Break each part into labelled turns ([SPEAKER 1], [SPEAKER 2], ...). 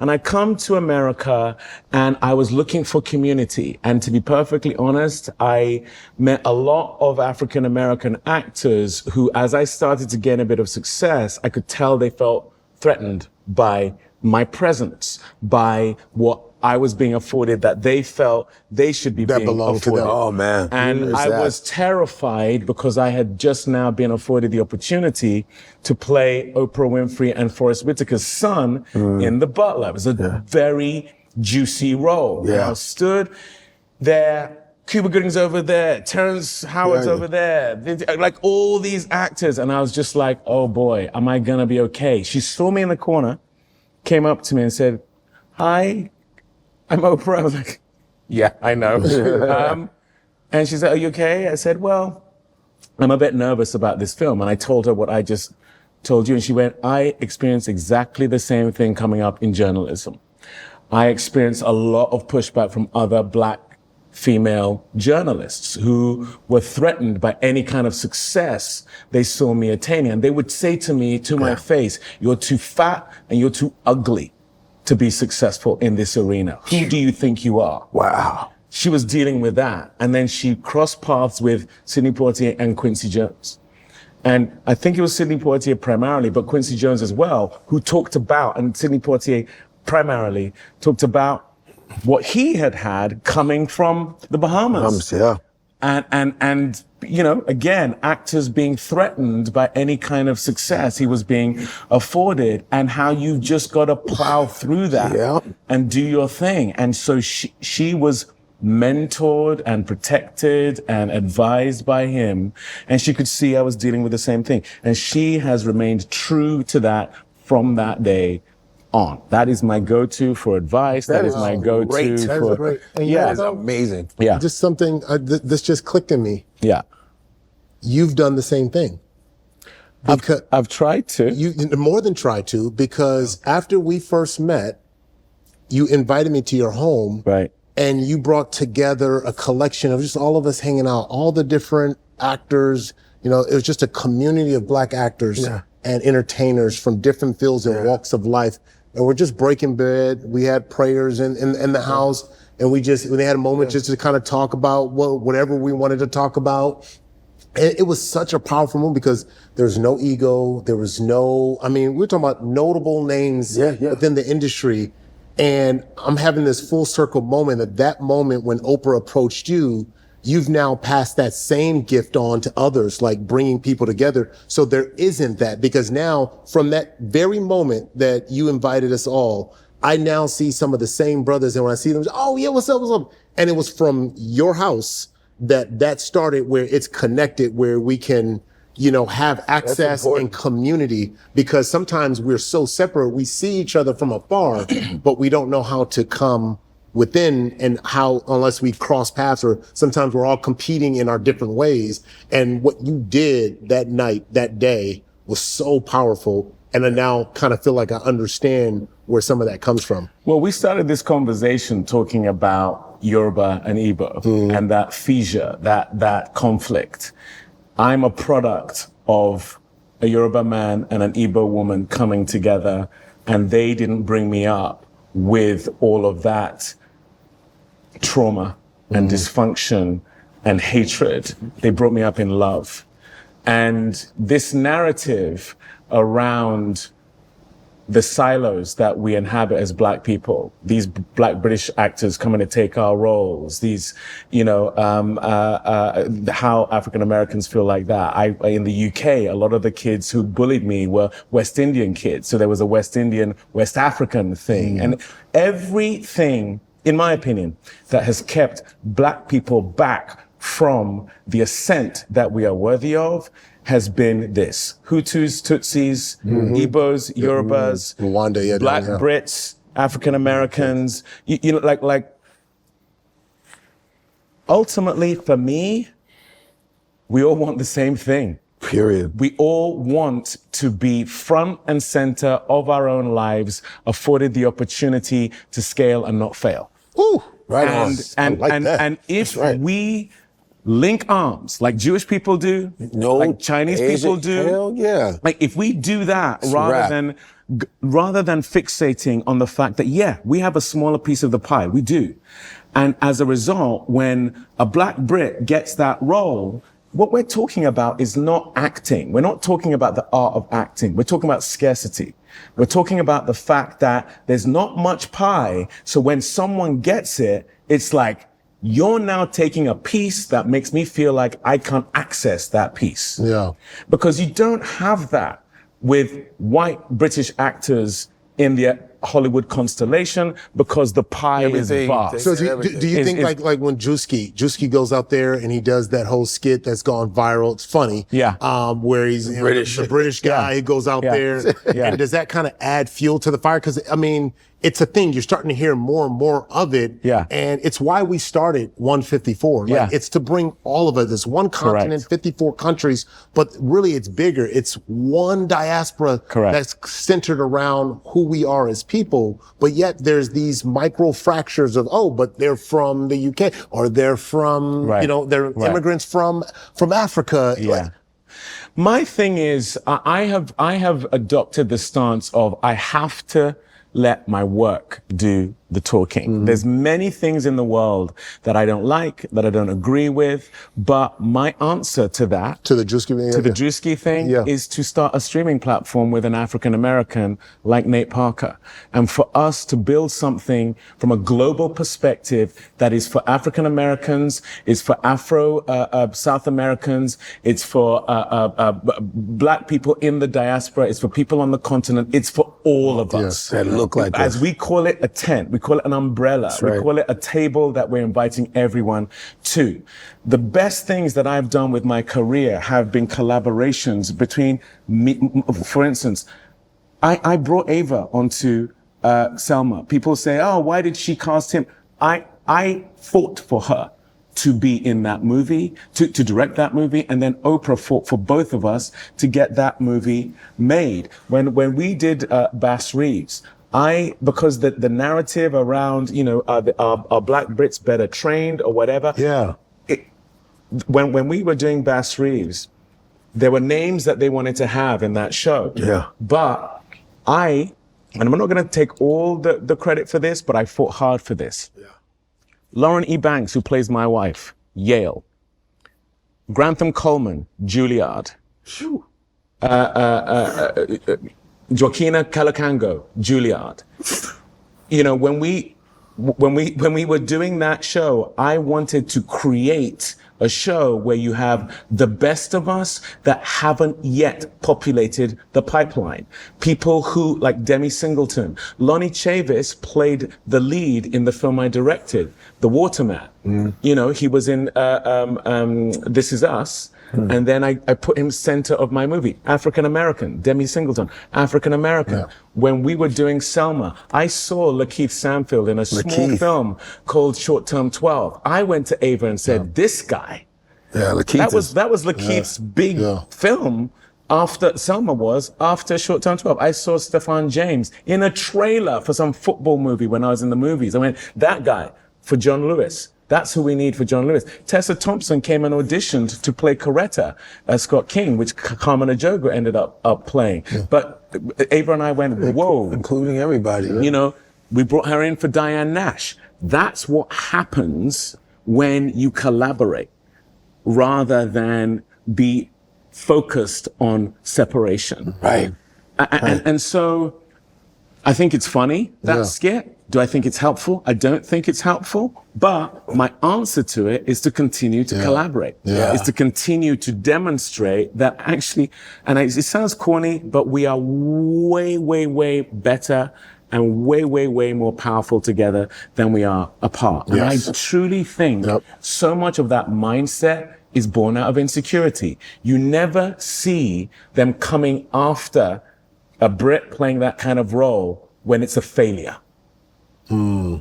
[SPEAKER 1] And I come to America and I was looking for community. And to be perfectly honest, I met a lot of African American actors who, as I started to gain a bit of success, I could tell they felt threatened by my presence, by what I was being afforded that they felt they should be being afforded.
[SPEAKER 2] To them. Oh man.
[SPEAKER 1] And I was terrified because I had just now been afforded the opportunity to play Oprah Winfrey and Forrest Whitaker's son in The Butler. It was a very juicy role. And I stood there, Cuba Gooding's over there, Terrence Howard's over there, like all these actors. And I was just like, oh boy, am I gonna be okay? She saw me in the corner, came up to me and said, hi, I'm Oprah. I was like, yeah, I know. And she said, are you okay? I said, well, I'm a bit nervous about this film. And I told her what I just told you. And she went, I experienced exactly the same thing coming up in journalism. I experienced a lot of pushback from other Black female journalists who were threatened by any kind of success they saw me attaining. And they would say to me, to my face, you're too fat and you're too ugly to be successful in this arena. Who do you think you are?
[SPEAKER 2] Wow.
[SPEAKER 1] She was dealing with that. And then she crossed paths with Sidney Poitier and Quincy Jones. And I think it was Sidney Poitier primarily, but Quincy Jones as well, who talked about, and Sidney Poitier primarily, talked about what he had coming from the Bahamas. And you know, again, actors being threatened by any kind of success he was being afforded, and how you've just got to plow through that and do your thing. And so she was mentored and protected and advised by him, and she could see I was dealing with the same thing. And she has remained true to that from that day on. That is my go-to for advice. That is my go-to for...
[SPEAKER 3] Great. And
[SPEAKER 2] that's amazing.
[SPEAKER 1] Yeah.
[SPEAKER 3] Just something, this just clicked in me.
[SPEAKER 1] Yeah.
[SPEAKER 3] You've done the same thing.
[SPEAKER 1] I've tried to.
[SPEAKER 3] You more than tried to, because after we first met, you invited me to your home.
[SPEAKER 1] Right.
[SPEAKER 3] And you brought together a collection of just all of us hanging out, all the different actors. You know, it was just a community of Black actors and entertainers from different fields and walks of life. And we're just breaking bread. We had prayers in the house, and we had a moment just to kind of talk about whatever we wanted to talk about. And it was such a powerful moment because there's no ego. There was no, I mean, we're talking about notable names within the industry. And I'm having this full circle moment that moment when Oprah approached you, you've now passed that same gift on to others, like bringing people together. So there isn't that, because now from that very moment that you invited us all, I now see some of the same brothers. And when I see them, oh yeah, what's up, what's up? And it was from your house that started, where it's connected, where we can, you know, have access and community, because sometimes we're so separate. We see each other from afar, but we don't know how to come within, and how, unless we cross paths, or sometimes we're all competing in our different ways. And what you did that night, that day, was so powerful. And I now kind of feel like I understand where some of that comes from.
[SPEAKER 1] Well, we started this conversation talking about Yoruba and Igbo and that fissure, that conflict. I'm a product of a Yoruba man and an Igbo woman coming together, and they didn't bring me up with all of that trauma and dysfunction and hatred. They brought me up in love. And this narrative around the silos that we inhabit as Black people, these Black British actors coming to take our roles, these, you know, how African Americans feel like that. In the UK, a lot of the kids who bullied me were West Indian kids. So there was a West Indian, West African thing. And everything, in my opinion, that has kept Black people back from the ascent that we are worthy of has been this: Hutus, Tutsis, Igbos, Yorubas,
[SPEAKER 3] Rwanda,
[SPEAKER 1] Black Brits, African Americans. You know, like ultimately for me, we all want the same thing.
[SPEAKER 2] Period.
[SPEAKER 1] We all want to be front and center of our own lives, afforded the opportunity to scale and not fail.
[SPEAKER 2] Ooh, right on.
[SPEAKER 1] And if we link arms like Jewish people do, like Chinese people do,
[SPEAKER 2] hell yeah.
[SPEAKER 1] like if we do that rather than rather than fixating on the fact that, yeah, we have a smaller piece of the pie, we do. And as a result, when a black Brit gets that role, what we're talking about is not acting. We're not talking about the art of acting. We're talking about scarcity. We're talking about the fact that there's not much pie. So when someone gets it, it's like, you're now taking a piece that makes me feel like I can't access that piece.
[SPEAKER 3] Yeah.
[SPEAKER 1] Because you don't have that with white British actors in the Hollywood constellation, because the pie is vast.
[SPEAKER 3] So do you think like when Druski goes out there and he does that whole skit that's gone viral? It's funny.
[SPEAKER 1] Yeah.
[SPEAKER 3] Where he's the British guy, he goes out there. And does that kind of add fuel to the fire? Because I mean, it's a thing. You're starting to hear more and more of it.
[SPEAKER 1] Yeah.
[SPEAKER 3] And it's why we started 154. Like, it's to bring all of us. It's one continent, 54 countries, but really it's bigger. It's one diaspora that's centered around who we are as people. But yet there's these micro fractures of, oh, but they're from the UK, or they're from, you know, they're immigrants from Africa.
[SPEAKER 1] Yeah. My thing is, I have adopted the stance of, I have to let my work do the talking. There's many things in the world that I don't like, that I don't agree with, but my answer to that,
[SPEAKER 3] to the Druski
[SPEAKER 1] thing, is to start a streaming platform with an African American like Nate Parker, and for us to build something from a global perspective that is for African Americans, is for South Americans, it's for black people in the diaspora, it's for people on the continent, it's for all of us.
[SPEAKER 2] That look like
[SPEAKER 1] As we call it a tent, we call it an umbrella. We call it a table that we're inviting everyone to. The best things that I've done with my career have been collaborations between me. For instance, I brought Ava onto Selma. People say, oh, why did she cast him? I fought for her to be in that movie, to direct that movie, and then Oprah fought for both of us to get that movie made. When we did Bass Reeves, because the narrative around, you know, are black Brits better trained or whatever?
[SPEAKER 3] Yeah.
[SPEAKER 1] When we were doing Bass Reeves, there were names that they wanted to have in that show.
[SPEAKER 2] Yeah.
[SPEAKER 1] But and I'm not going to take all the credit for this, but I fought hard for this. Yeah. Lauren E. Banks, who plays my wife, Yale. Grantham Coleman, Juilliard. Joaquina Calacango, Juilliard. You know, when we were doing that show, I wanted to create a show where you have the best of us that haven't yet populated the pipeline. People who, like Demi Singleton, Lonnie Chavis played the lead in the film I directed, The Waterman. You know, he was in This Is Us. And then I put him center of my movie. African American, Demi Singleton, African American. Yeah. When we were doing Selma, I saw Lakeith Stanfield in a small film called Short Term 12. I went to Ava and said, this guy.
[SPEAKER 2] Yeah, Lakeith.
[SPEAKER 1] That was Lakeith's big film after Short Term 12. I saw Stefan James in a trailer for some football movie when I was in the movies. I went, that guy for John Lewis. That's who we need for John Lewis. Tessa Thompson came and auditioned to play Coretta as Scott King, which Carmen Ejogo ended up playing. Yeah. But Ava and I went, whoa.
[SPEAKER 2] Including everybody.
[SPEAKER 1] You know, we brought her in for Diane Nash. That's what happens when you collaborate rather than be focused on separation.
[SPEAKER 2] Right.
[SPEAKER 1] And so I think it's funny, that skit. Do I think it's helpful? I don't think it's helpful, but my answer to it is to continue to collaborate, is to continue to demonstrate that actually, and it sounds corny, but we are way, way, way better and way, way, way more powerful together than we are apart. And I truly think so much of that mindset is born out of insecurity. You never see them coming after a Brit playing that kind of role when it's a failure.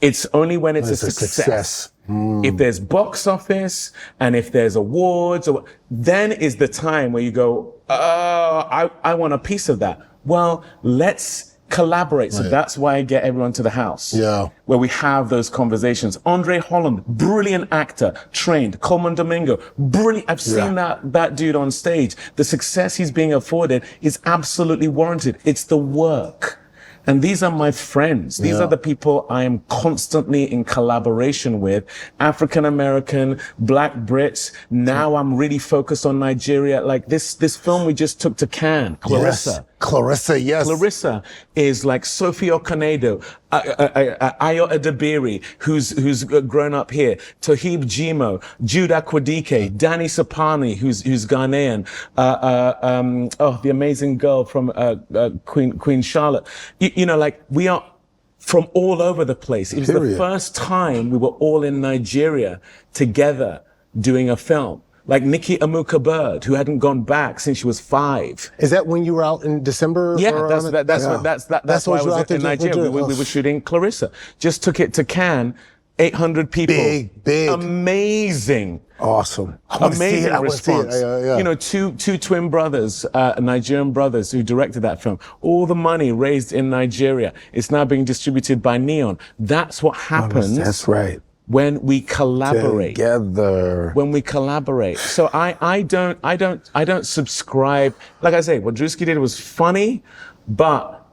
[SPEAKER 1] It's only when it's a success. If there's box office and if there's awards, then is the time where you go, I want a piece of that. Well, let's Collaborate. So that's why I get everyone to the house.
[SPEAKER 3] Yeah.
[SPEAKER 1] Where we have those conversations. Andre Holland, brilliant actor, trained. Coleman Domingo, brilliant. I've seen that dude on stage. The success he's being afforded is absolutely warranted. It's the work. And these are my friends. These are the people I am constantly in collaboration with. African American, Black Brits. Now I'm really focused on Nigeria. Like this film we just took to Cannes, Clarissa.
[SPEAKER 3] Yes. Clarissa, yes.
[SPEAKER 1] Clarissa is like Sophie Okonedo, Ayo Edebiri, who's grown up here, Tohib Jimo, Jude Akwadike, Danny Sapani, who's Ghanaian, the amazing girl from Queen Charlotte. You know, like we are from all over the place. It was the first time we were all in Nigeria together doing a film. Like Nikki Amuka Bird, who hadn't gone back since she was 5.
[SPEAKER 3] Is that when you were out in December?
[SPEAKER 1] Yeah, that's why I was in Nigeria. We were shooting Clarissa. Just took it to Cannes. 800 people.
[SPEAKER 3] Big.
[SPEAKER 1] Amazing.
[SPEAKER 3] Awesome.
[SPEAKER 1] Amazing response. You know, two twin brothers, Nigerian brothers who directed that film. All the money raised in Nigeria. It's now being distributed by Neon. That's what happens.
[SPEAKER 2] That's right.
[SPEAKER 1] When we collaborate
[SPEAKER 2] together.
[SPEAKER 1] When we collaborate. So I don't subscribe. Like I say, what Druski did was funny, but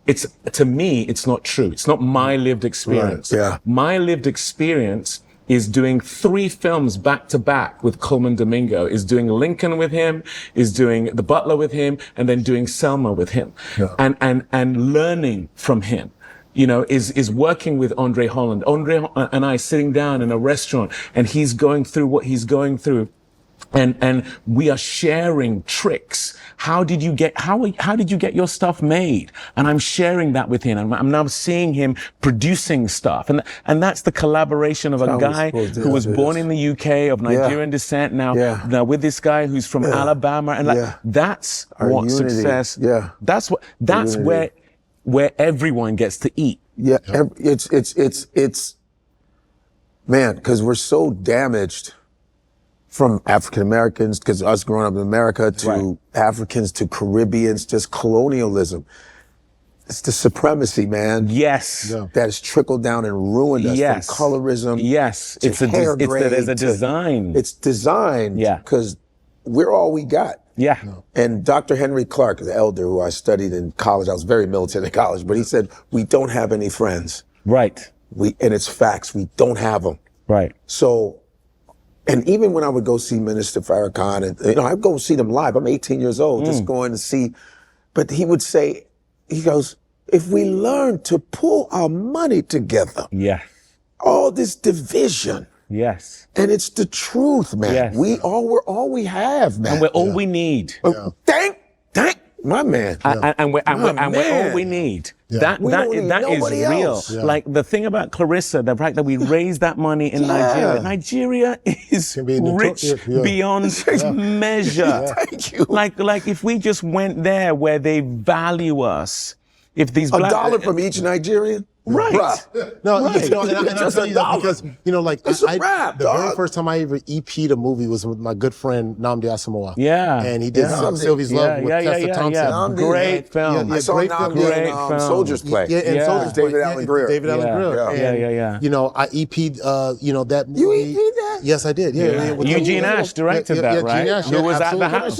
[SPEAKER 1] it's, to me, it's not true. It's not my lived experience.
[SPEAKER 2] Right, yeah.
[SPEAKER 1] My lived experience is doing 3 films back to back with Coleman Domingo, is doing Lincoln with him, is doing The Butler with him, and then doing Selma with him. Yeah. And learning from him. You know, is working with Andre Holland. Andre and I sitting down in a restaurant, and he's going through what he's going through. And we are sharing tricks. How did you get your stuff made? And I'm sharing that with him. I'm now seeing him producing stuff. And that's the collaboration of a guy who was born in the UK of Nigerian descent now with this guy who's from Alabama. And that's what
[SPEAKER 2] unity.
[SPEAKER 1] Success. Yeah. That's where everyone gets to eat.
[SPEAKER 2] Yeah. It's man, because we're so damaged from African Americans, because us growing up in America, to Africans, to Caribbeans, just colonialism. It's the supremacy, man.
[SPEAKER 1] Yes.
[SPEAKER 2] That has trickled down and ruined us from colorism.
[SPEAKER 1] Yes. There's a design.
[SPEAKER 2] It's designed because we're all we got.
[SPEAKER 1] Yeah.
[SPEAKER 2] And Dr. Henry Clark, the elder who I studied in college, I was very militant in college, but he said, we don't have any friends.
[SPEAKER 1] Right.
[SPEAKER 2] And it's facts, we don't have them.
[SPEAKER 1] Right.
[SPEAKER 2] So, and even when I would go see Minister Farrakhan, and I'd go see them live. I'm 18 years old, just going to see, but he would say, he goes, if we learn to pull our money together, all this division, and it's the truth, man.
[SPEAKER 1] Yes.
[SPEAKER 2] We're all we have, man.
[SPEAKER 1] And we're all we need.
[SPEAKER 2] Thank, my man.
[SPEAKER 1] And we're all we need. That is real. Like the thing about Clarissa, the fact that we raised that money in Nigeria. Nigeria is rich beyond measure.
[SPEAKER 2] Thank you.
[SPEAKER 1] Like if we just went there where they value us, if these
[SPEAKER 2] $1 from each Nigerian.
[SPEAKER 1] Right.
[SPEAKER 3] No, and I'll tell you that because, like, the very first time I ever EP'd a movie was with my good friend, Nnamdi Asamoah.
[SPEAKER 1] Yeah.
[SPEAKER 3] And he did Sylvie's Love with Tessa Thompson.
[SPEAKER 1] Great film.
[SPEAKER 2] I saw Nnamdi in Soldier's Play.
[SPEAKER 3] Soldier's Play.
[SPEAKER 2] David Allen Greer.
[SPEAKER 3] David Allen Greer. And, I EP'd, that movie.
[SPEAKER 2] You EP'd that?
[SPEAKER 3] Yes, I did. Yeah.
[SPEAKER 1] Eugene Ash directed that, right? Who was at the house.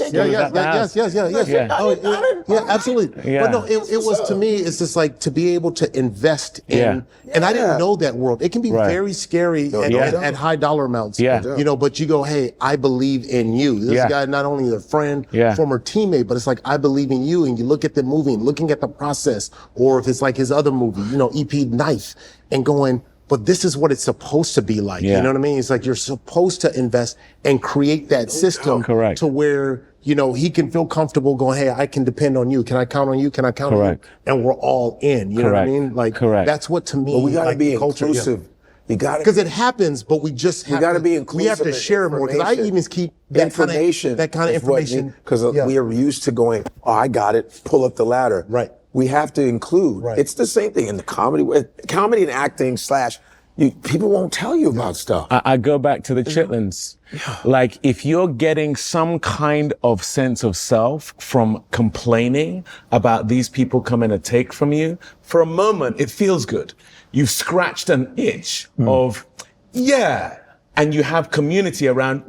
[SPEAKER 3] Yeah, absolutely. But no, it was, to me, it's just like to be able to invest in, and I didn't know that world. It can be very scary at high dollar amounts. But you go, hey, I believe in you. This guy, not only a friend, former teammate, but it's like, I believe in you. And you look at the movie and looking at the process, or if it's like his other movie, EP Knife, and going, but this is what it's supposed to be like. You know what I mean? It's like you're supposed to invest and create that system to where, he can feel comfortable going, hey, I can depend on you. Can I count on you? Can I count on you? And we're all in. You know what I mean? Like, that's what, to me,
[SPEAKER 2] but we gotta be inclusive. You got
[SPEAKER 3] because it happens, but we just have
[SPEAKER 2] to be inclusive.
[SPEAKER 3] We have to share more, because I even keep that
[SPEAKER 2] information.
[SPEAKER 3] That kind of information.
[SPEAKER 2] Because we are used to going, oh, I got it, pull up the ladder.
[SPEAKER 3] Right.
[SPEAKER 2] We have to include. It's the same thing in the comedy and acting / people won't tell you about stuff.
[SPEAKER 1] I go back to the chitlins. Like, if you're getting some kind of sense of self from complaining about these people coming to take from you, for a moment, it feels good. You've scratched an itch of, and you have community around,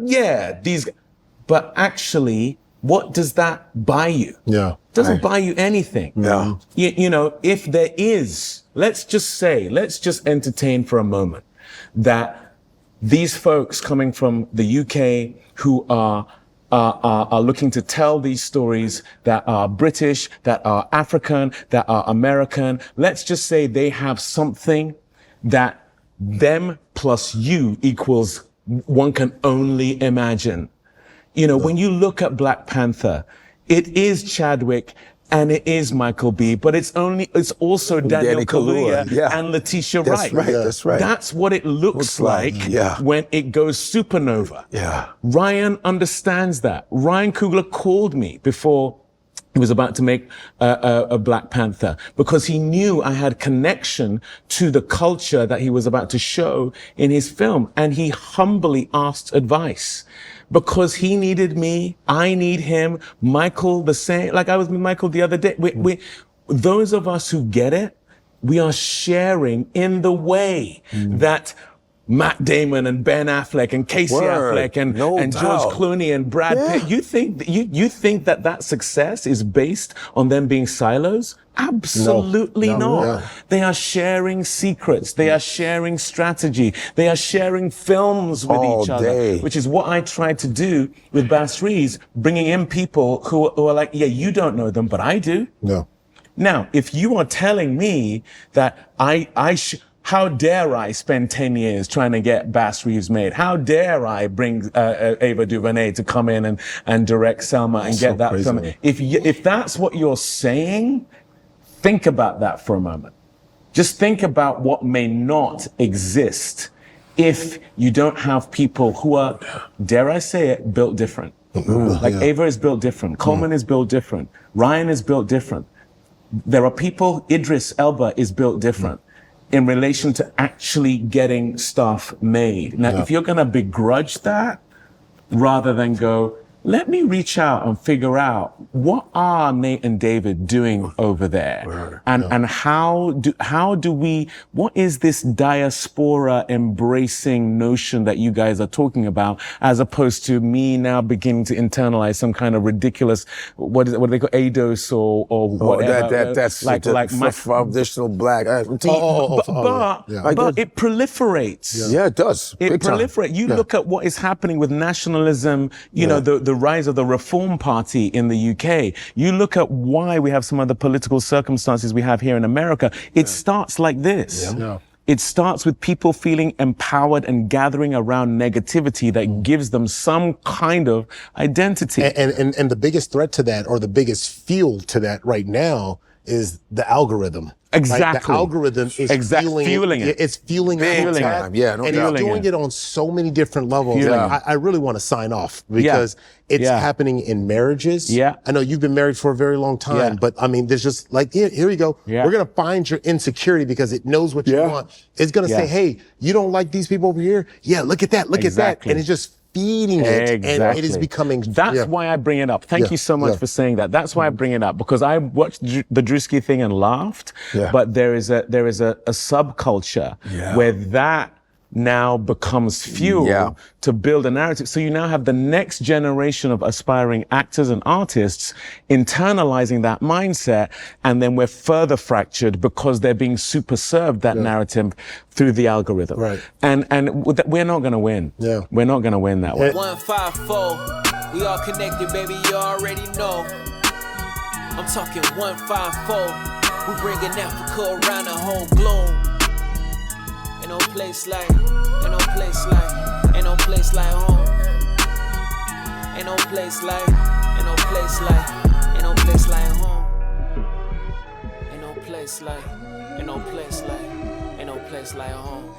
[SPEAKER 1] these, but actually, what does that buy you?
[SPEAKER 3] Yeah.
[SPEAKER 1] Doesn't buy you anything.
[SPEAKER 2] Yeah.
[SPEAKER 1] You know, if there is, let's just entertain for a moment that these folks coming from the UK who are looking to tell these stories that are British, that are African, that are American, let's just say they have something that them plus you equals one can only imagine. You know, when you look at Black Panther, it is Chadwick and it is Michael B, but it's also Daniel Kaluuya and Letitia Wright.
[SPEAKER 2] That's right.
[SPEAKER 1] That's what it looks like when it goes supernova.
[SPEAKER 2] Yeah.
[SPEAKER 1] Ryan understands that. Ryan Coogler called me before he was about to make a Black Panther because he knew I had connection to the culture that he was about to show in his film. And he humbly asked advice because he needed me. I need him. Michael the same. Like I was with Michael the other day. Those of us who get it, we are sharing in the way that Matt Damon and Ben Affleck and Casey Affleck and George Clooney and Brad Pitt. You think that success is based on them being silos? Absolutely not. They are sharing secrets. They are sharing strategy. They are sharing films with each other, which is what I tried to do with Bass Reeves, bringing in people who are like, you don't know them, but I do.
[SPEAKER 3] No.
[SPEAKER 1] Now, if you are telling me that how dare I spend 10 years trying to get Bass Reeves made? How dare I bring Ava DuVernay to come in and direct Selma and get that film? If that's what you're saying, think about that for a moment. Just think about what may not exist if you don't have people who are, dare I say it, built different. Like Ava is built different. Coleman is built different. Ryan is built different. There are people, Idris Elba is built different in relation to actually getting stuff made. Now, if you're going to begrudge that, rather than go, let me reach out and figure out what are Nate and David doing over there, and how do we? What is this diaspora embracing notion that you guys are talking about, as opposed to me now beginning to internalize some kind of ridiculous what do they call ADOS or whatever?
[SPEAKER 2] That's
[SPEAKER 1] like my
[SPEAKER 2] traditional black.
[SPEAKER 1] But it proliferates.
[SPEAKER 2] Yeah, it does.
[SPEAKER 1] It proliferates. You look at what is happening with nationalism. You know, the rise of the Reform Party in the UK. You look at why we have some of the political circumstances we have here in America. It starts like this. It starts with people feeling empowered and gathering around negativity that gives them some kind of identity.
[SPEAKER 3] And the biggest threat to that, or the biggest field to that right now, is the algorithm.
[SPEAKER 1] Exactly.
[SPEAKER 3] Right? The algorithm is fueling it. It's fueling it.
[SPEAKER 2] And
[SPEAKER 3] it's doing it on so many different levels. Like, I really want to sign off because it's happening in marriages. I know you've been married for a very long time, but I mean, there's just like, here you go. We're going to find your insecurity because it knows what you want. It's going to say, hey, you don't like these people over here? Yeah, look at that. Look at that. And it's just feeding it, and it is becoming.
[SPEAKER 1] That's why I bring it up. Thank you so much for saying that. That's why I bring it up, because I watched the Druski thing and laughed. But there is a subculture where that now becomes fuel to build a narrative. So you now have the next generation of aspiring actors and artists internalizing that mindset, and then we're further fractured because they're being super served that narrative through the algorithm. And we're not going to win. We're not going to win that way.
[SPEAKER 4] 154, we all connected, baby, you already know. I'm talking 154, we bringing Africa around the whole globe. Ain't no place like home. Ain't no place like home. Ain't no place like, ain't no place like home. Ain't no place like home.